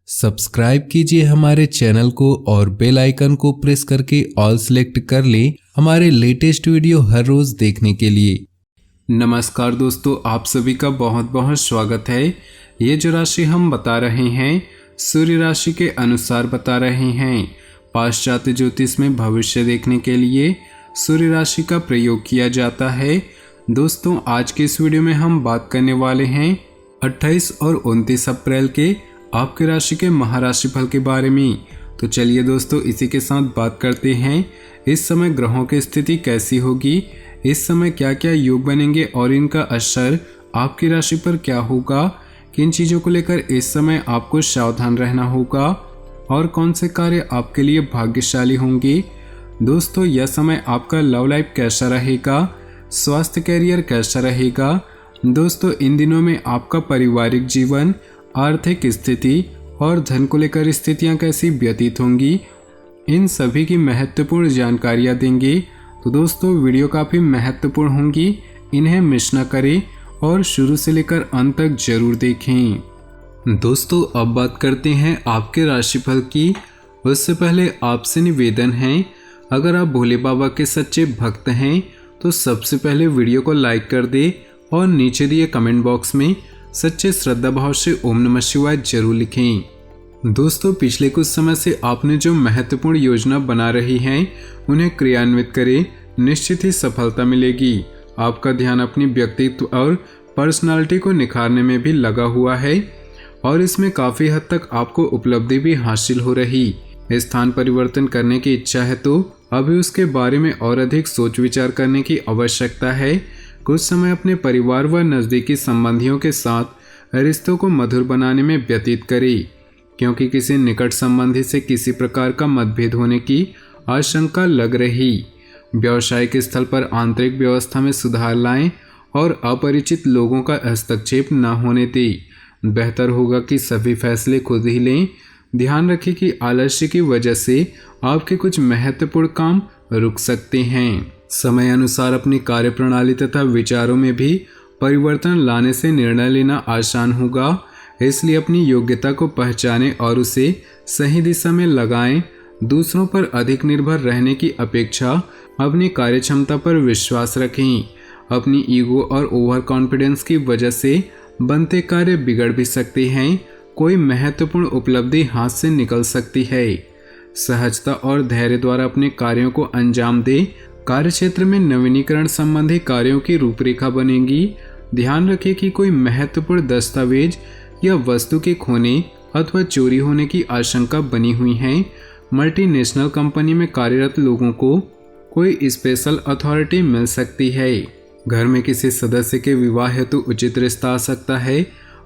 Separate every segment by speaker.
Speaker 1: Subscribe कीजिए हमारे channel को और बेल आइकन को प्रेस करके ऑल सेलेक्ट कर लें हमारे लेटेस्ट वीडियो हर रोज देखने के लिए। नमस्कार दोस्तों, आप सभी का बहुत बहुत स्वागत है। ये जो राशि हम बता रहे हैं सूर्य राशि के अनुसार बता रहे हैं। पाश्चात्य ज्योतिष में भविष्य देखने के लिए सूर्य राशि का प्रयोग किया जाता है। दोस्तों, आज के इस वीडियो में हम बात करने वाले हैं 28 और 29 अप्रैल के आपके राशि के महाराशि फल के बारे में। तो चलिए दोस्तों, इसी के साथ बात करते हैं इस समय ग्रहों की स्थिति कैसी होगी, इस समय क्या क्या योग बनेंगे और इनका असर आपकी राशि पर क्या होगा, किन चीज़ों को लेकर इस समय आपको सावधान रहना होगा और कौन से कार्य आपके लिए भाग्यशाली होंगे। दोस्तों, यह समय आपका लव लाइफ कैसा रहेगा, स्वास्थ्य कैरियर कैसा रहेगा। दोस्तों, इन दिनों में आपका पारिवारिक जीवन, आर्थिक स्थिति और धन को लेकर स्थितियां कैसी व्यतीत होंगी, इन सभी की महत्वपूर्ण जानकारियां देंगे। तो दोस्तों, वीडियो काफ़ी महत्वपूर्ण होंगी, इन्हें मिस न करें और शुरू से लेकर अंत तक जरूर देखें। दोस्तों, अब बात करते हैं आपके राशिफल की। उससे पहले आपसे निवेदन है, अगर आप भोले बाबा के सच्चे भक्त हैं तो सबसे पहले वीडियो को लाइक कर दे और नीचे दिए कमेंट बॉक्स में सच्चे श्रद्धा भाव से ओम नमः शिवाय जरूर लिखें। दोस्तों, पिछले कुछ समय से आपने जो महत्वपूर्ण योजना बना रही हैं उन्हें क्रियान्वित करें, निश्चित ही सफलता मिलेगी। आपका ध्यान अपनी व्यक्तित्व और पर्सनालिटी को निखारने में भी लगा हुआ है और इसमें काफ़ी हद तक आपको उपलब्धि भी हासिल हो रही। स्थान परिवर्तन करने की इच्छा है तो अभी उसके बारे में और अधिक सोच विचार करने की आवश्यकता है। कुछ समय अपने परिवार व नज़दीकी संबंधियों के साथ रिश्तों को मधुर बनाने में व्यतीत करें, क्योंकि किसी निकट संबंधी से किसी प्रकार का मतभेद होने की आशंका लग रही। व्यावसायिक स्थल पर आंतरिक व्यवस्था में सुधार लाएं और अपरिचित लोगों का हस्तक्षेप न होने दें। बेहतर होगा कि सभी फैसले खुद ही लें। ध्यान रखें कि आलस्य की वजह से आपके कुछ महत्वपूर्ण काम रुक सकते हैं। समय अनुसार अपनी कार्यप्रणाली तथा विचारों में भी परिवर्तन लाने से निर्णय लेना आसान होगा, इसलिए अपनी योग्यता को पहचानें और उसे सही दिशा में लगाएं। दूसरों पर अधिक निर्भर रहने की अपेक्षा अपनी कार्यक्षमता पर विश्वास रखें। अपनी ईगो और ओवर कॉन्फिडेंस की वजह से बनते कार्य बिगड़ भी सकते हैं। कोई महत्वपूर्ण उपलब्धि हाथ से निकल सकती है। सहजता और धैर्य द्वारा अपने कार्यों को अंजाम दें। कार्यक्षेत्र में नवीनीकरण संबंधी कार्यों की रूपरेखा बनेगी। ध्यान रखें कि कोई महत्वपूर्ण दस्तावेज या वस्तु के खोने अथवा चोरी होने की आशंका बनी हुई है। मल्टीनेशनल कंपनी में कार्यरत लोगों को कोई स्पेशल अथॉरिटी मिल सकती है। घर में किसी सदस्य के विवाह हेतु उचित रिश्ता आ सकता है।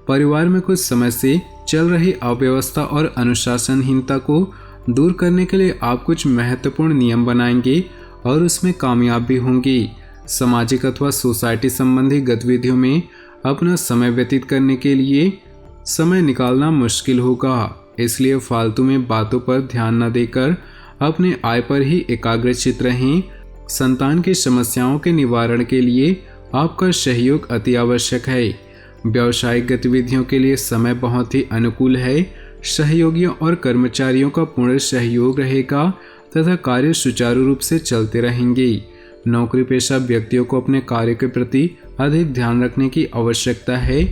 Speaker 1: परिवार में कुछ समय से चल रही अव्यवस्था और अनुशासनहीनता को दूर करने के लिए आप कुछ महत्वपूर्ण नियम बनाएंगे और उसमें कामयाब भी होंगी। सामाजिक अथवा सोसाइटी संबंधी गतिविधियों में अपना समय व्यतीत करने के लिए समय निकालना मुश्किल होगा, इसलिए फालतू में बातों पर ध्यान न देकर अपने आय पर ही एकाग्रचित रहें। संतान की समस्याओं के निवारण के लिए आपका सहयोग अति आवश्यक है। व्यावसायिक गतिविधियों के लिए समय बहुत ही अनुकूल है। सहयोगियों और कर्मचारियों का पूर्ण सहयोग रहेगा तथा कार्य सुचारू रूप से चलते रहेंगे। नौकरी पेशा व्यक्तियों को अपने कार्य के प्रति अधिक ध्यान रखने की आवश्यकता है,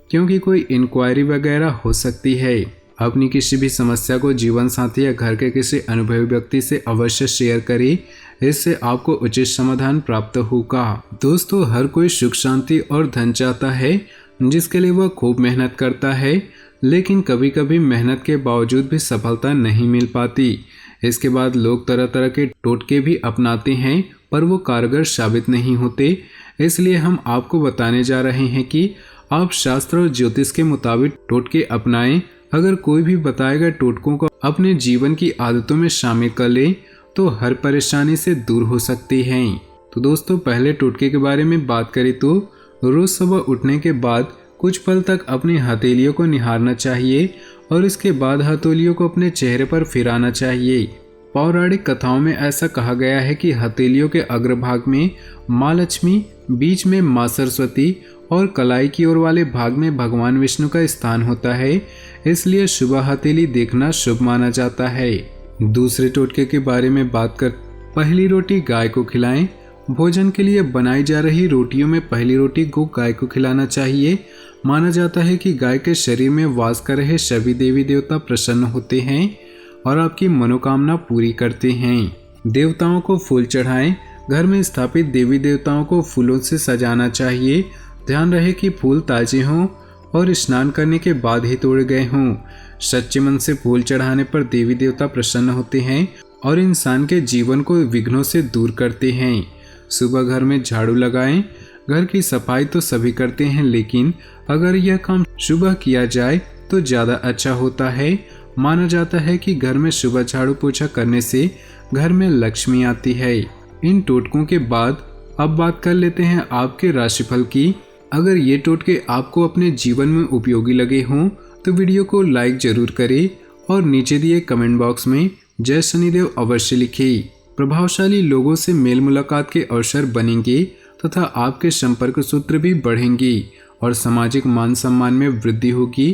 Speaker 1: क्योंकि कोई इंक्वायरी वगैरह हो सकती है। अपनी किसी भी समस्या को जीवन साथी या घर के किसी अनुभवी व्यक्ति से अवश्य शेयर करें, इससे आपको उचित समाधान प्राप्त होगा। दोस्तों, हर कोई सुख शांति और धन चाहता है, जिसके लिए वह खूब मेहनत करता है, लेकिन कभी कभी मेहनत के बावजूद भी सफलता नहीं मिल पाती। इसके बाद लोग तरह तरह के टोटके भी अपनाते हैं, पर वो कारगर साबित नहीं होते। इसलिए हम आपको बताने जा रहे हैं कि आप शास्त्र और ज्योतिष के मुताबिक टोटके अपनाएं। अगर कोई भी बताए गए टोटकों को अपने जीवन की आदतों में शामिल कर ले तो हर परेशानी से दूर हो सकते हैं। तो दोस्तों, पहले टोटके के बारे में बात करें तो रोज सुबह उठने के बाद कुछ पल तक अपनी हथेलियों को निहारना चाहिए और इसके बाद हथेलियों को अपने चेहरे पर फिराना चाहिए। पौराणिक कथाओं में ऐसा कहा गया है कि हथेलियों के अग्रभाग में माँ लक्ष्मी, बीच में माँ सरस्वती और कलाई की ओर वाले भाग में भगवान विष्णु का स्थान होता है। इसलिए सुबह हथेली देखना शुभ माना जाता है। दूसरे टोटके के बारे में बात कर, पहली रोटी गाय को खिलाएं। भोजन के लिए बनाई जा रही रोटियों में पहली रोटी को गाय को खिलाना चाहिए। माना जाता है कि गाय के शरीर में वास कर रहे सभी देवी देवता प्रसन्न होते हैं और आपकी मनोकामना पूरी करते हैं। देवताओं को फूल चढ़ाएं। घर में स्थापित देवी देवताओं को फूलों से सजाना चाहिए। ध्यान रहे कि फूल ताजे हों और स्नान करने के बाद ही तोड़े गए हों। सच्चे मन से फूल चढ़ाने पर देवी देवता प्रसन्न होते हैं और इंसान के जीवन को विघ्नों से दूर करते हैं। सुबह घर में झाड़ू लगाएं। घर की सफाई तो सभी करते हैं, लेकिन अगर यह काम सुबह किया जाए तो ज़्यादा अच्छा होता है। माना जाता है कि घर में सुबह झाड़ू पोछा करने से घर में लक्ष्मी आती है। इन टोटकों के बाद अब बात कर लेते हैं आपके राशिफल की। अगर ये टोटके आपको अपने जीवन में उपयोगी लगे हों तो वीडियो को लाइक जरूर करें और नीचे दिए कमेंट बॉक्स में जय शनिदेव अवश्य लिखें। प्रभावशाली लोगों से मेल मुलाकात के अवसर बनेंगे तथा आपके संपर्क सूत्र भी बढ़ेंगे और सामाजिक मान सम्मान में वृद्धि होगी।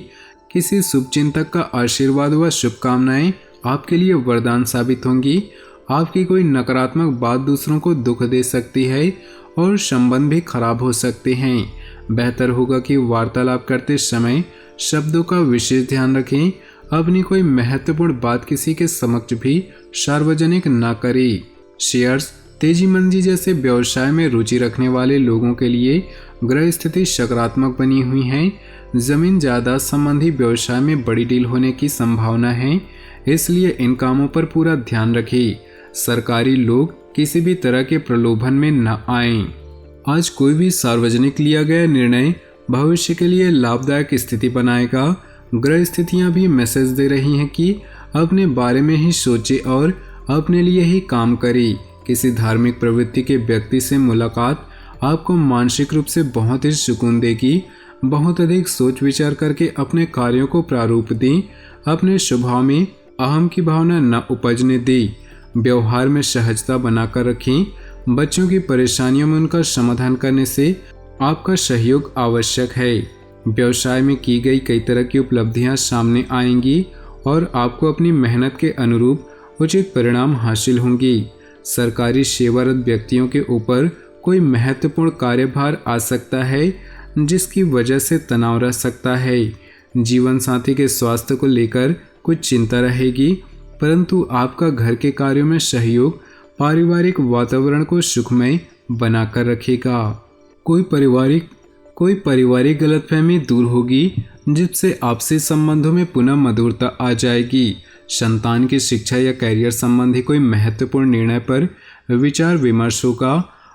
Speaker 1: किसी शुभ चिंतक का आशीर्वाद व शुभकामनाएं आपके लिए वरदान साबित होंगी। आपकी कोई नकारात्मक बात दूसरों को दुख दे सकती है और संबंध भी खराब हो सकते हैं। बेहतर होगा कि वार्तालाप करते समय शब्दों का विशेष ध्यान रखें। अपनी कोई महत्वपूर्ण बात किसी के समक्ष भी सार्वजनिक न करें। शेयर्स, तेजी मंदी जैसे व्यवसाय में रुचि रखने वाले लोगों के लिए ग्रह स्थिति सकारात्मक बनी हुई है। जमीन जायदाद संबंधी व्यवसाय में बड़ी डील होने की संभावना है, इसलिए इन कामों पर पूरा ध्यान रखें। सरकारी लोग किसी भी तरह के प्रलोभन में न आएं। आज कोई भी सार्वजनिक लिया गया निर्णय भविष्य के लिए लाभदायक स्थिति बनाएगा। ग्रह स्थितियां भी मैसेज दे रही हैं कि अपने बारे में ही सोचे और अपने लिए ही काम करें। किसी धार्मिक प्रवृत्ति के व्यक्ति से मुलाकात आपको मानसिक रूप से बहुत ही सुकून देगी। बहुत अधिक सोच विचार करके अपने कार्यों को प्रारूप दें। अपने स्वभाव में अहम की भावना न उपजने दें। व्यवहार में सहजता बनाकर रखें। बच्चों की परेशानियों में उनका समाधान करने से आपका सहयोग आवश्यक है। व्यवसाय में की गई कई तरह की उपलब्धियां सामने आएंगी और आपको अपनी मेहनत के अनुरूप उचित परिणाम हासिल होंगे। सरकारी सेवारत व्यक्तियों के ऊपर कोई महत्वपूर्ण कार्यभार आ सकता है, जिसकी वजह से तनाव रह सकता है। जीवन साथी के स्वास्थ्य को लेकर कुछ चिंता रहेगी, परंतु आपका घर के कार्यों में सहयोग पारिवारिक वातावरण को सुखमय बनाकर रखेगा। कोई पारिवारिक गलतफहमी दूर होगी, जिससे आपसी संबंधों में पुनः मधुरता आ जाएगी। संतान की शिक्षा या कैरियर संबंधी कोई महत्वपूर्ण निर्णय पर विचार विमर्श होगा।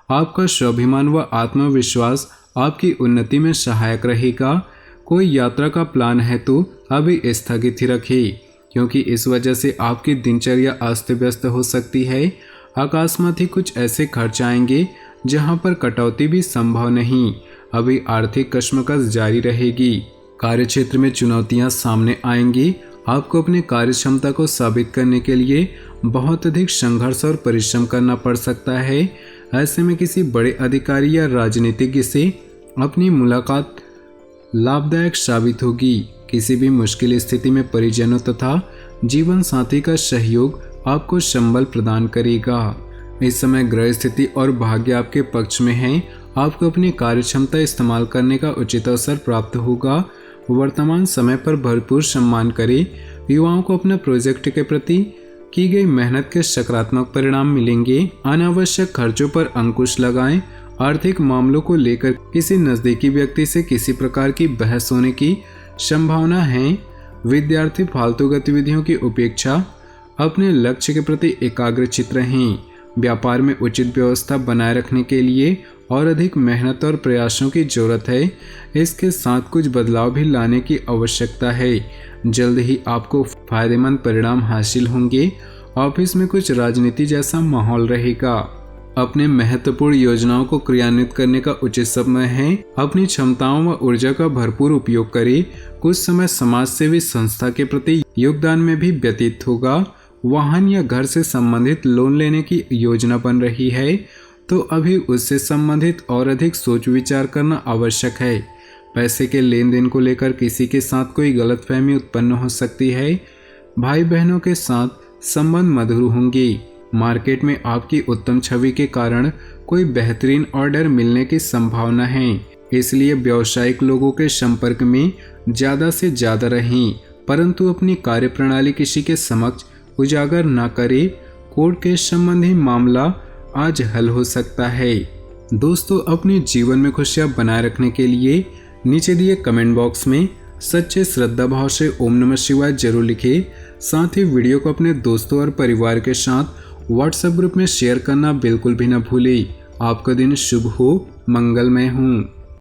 Speaker 1: आपका स्वाभिमान व आत्मविश्वास आपकी उन्नति में सहायक रहेगा। कोई यात्रा का प्लान है तो अभी स्थगित ही रखें, क्योंकि इस वजह से आपकी दिनचर्या अस्त व्यस्त हो सकती है। अकस्मात ही कुछ ऐसे खर्च आएंगे जहां पर कटौती भी संभव नहीं। अभी आर्थिक कश्मकश जारी रहेगी। कार्यक्षेत्र में चुनौतियां सामने आएंगी। आपको अपनी कार्य क्षमता को साबित करने के लिए बहुत अधिक संघर्ष और परिश्रम करना पड़ सकता है। ऐसे में किसी बड़े अधिकारी या राजनीतिज्ञ से अपनी मुलाकात लाभदायक साबित होगी। किसी भी मुश्किल स्थिति में परिजनों तथा जीवन साथी का सहयोग आपको संबल प्रदान करेगा। इस समय ग्रह स्थिति और भाग्य आपके पक्ष में है। आपको अपनी कार्य क्षमता इस्तेमाल करने का उचित अवसर प्राप्त होगा। वर्तमान समय पर भरपूर सम्मान करें। युवाओं को अपने प्रोजेक्ट के प्रति की गई मेहनत के सकारात्मक परिणाम मिलेंगे। अनावश्यक खर्चों पर अंकुश लगाएं। आर्थिक मामलों को लेकर किसी नजदीकी व्यक्ति से किसी प्रकार की बहस होने की संभावना है। विद्यार्थी फालतू गतिविधियों की उपेक्षा अपने लक्ष्य के प्रति एकाग्रचित रहें। व्यापार में उचित व्यवस्था बनाए रखने के लिए और अधिक मेहनत और प्रयासों की जरूरत है। इसके साथ कुछ बदलाव भी लाने की आवश्यकता है। जल्द ही आपको फायदेमंद परिणाम हासिल होंगे। ऑफिस में कुछ राजनीति जैसा माहौल रहेगा। अपने महत्वपूर्ण योजनाओं को क्रियान्वित करने का उचित समय है। अपनी क्षमताओं व ऊर्जा का भरपूर उपयोग करें। कुछ समय समाज सेवी संस्था के प्रति योगदान में भी व्यतीत होगा। वाहन या घर से संबंधित लोन लेने की योजना बन रही है, तो अभी उससे संबंधित और अधिक सोच विचार करना आवश्यक है। पैसे के लेन देन को लेकर किसी के साथ कोई गलतफहमी उत्पन्न हो सकती है। भाई बहनों के साथ संबंध मधुर होंगे। मार्केट में आपकी उत्तम छवि के कारण कोई बेहतरीन ऑर्डर मिलने की संभावना है, इसलिए व्यावसायिक लोगों के संपर्क में ज़्यादा से ज़्यादा रहें, परंतु अपनी कार्यप्रणाली किसी के समक्ष उजागर न करें। कोर्ट केस संबंधी मामला आज हल हो सकता है। दोस्तों, अपने जीवन में खुशियां बनाए रखने के लिए नीचे दिए कमेंट बॉक्स में सच्चे श्रद्धा भाव से ओम नमः शिवाय जरूर लिखें। साथ ही वीडियो को अपने दोस्तों और परिवार के साथ व्हाट्सएप ग्रुप में शेयर करना बिल्कुल भी न भूलें। आपका दिन शुभ हो, मंगलमय हो।